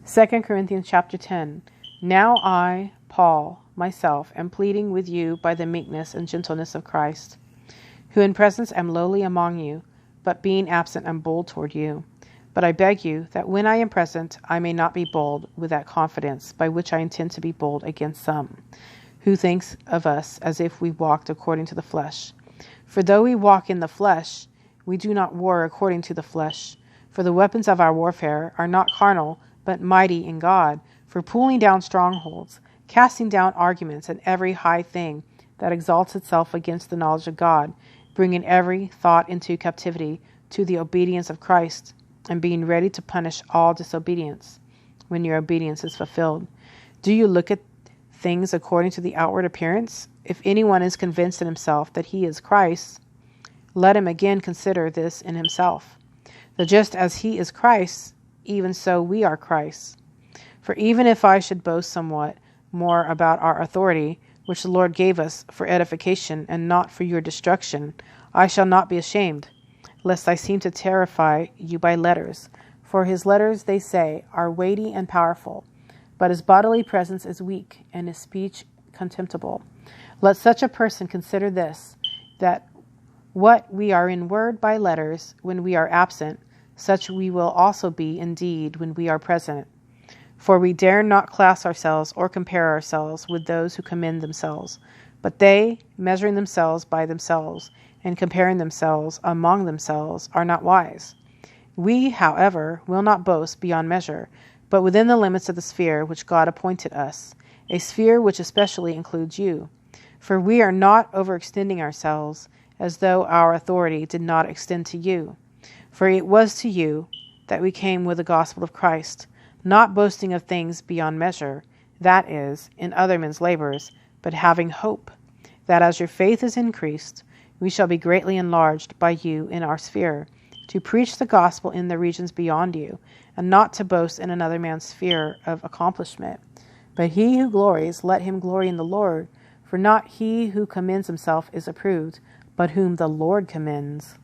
2 Corinthians chapter 10. Now I, Paul, myself, am pleading with you by the meekness and gentleness of Christ, who in presence am lowly among you, but being absent am bold toward you. But I beg you that when I am present, I may not be bold with that confidence by which I intend to be bold against some, who thinks of us as if we walked according to the flesh. For though we walk in the flesh, we do not war according to the flesh. For the weapons of our warfare are not carnal, but mighty in God, for pulling down strongholds, casting down arguments and every high thing that exalts itself against the knowledge of God, bringing every thought into captivity to the obedience of Christ, and being ready to punish all disobedience when your obedience is fulfilled. Do you look at things according to the outward appearance? If anyone is convinced in himself that he is Christ, let him again consider this in himself, that just as he is Christ, even so we are Christ. For even if I should boast somewhat more about our authority, which the Lord gave us for edification and not for your destruction, I shall not be ashamed, lest I seem to terrify you by letters. For his letters, they say, are weighty and powerful, but his bodily presence is weak, and his speech contemptible. Let such a person consider this, that what we are in word by letters when we are absent, such we will also be indeed when we are present. For we dare not class ourselves or compare ourselves with those who commend themselves, but they, measuring themselves by themselves and comparing themselves among themselves, are not wise. We, however, will not boast beyond measure, but within the limits of the sphere which God appointed us, a sphere which especially includes you. For we are not overextending ourselves, as though our authority did not extend to you. For it was to you that we came with the gospel of Christ, not boasting of things beyond measure, that is, in other men's labors, but having hope, that as your faith is increased, we shall be greatly enlarged by you in our sphere, to preach the gospel in the regions beyond you, and not to boast in another man's sphere of accomplishment. But he who glories, let him glory in the Lord, for not he who commends himself is approved, but whom the Lord commends.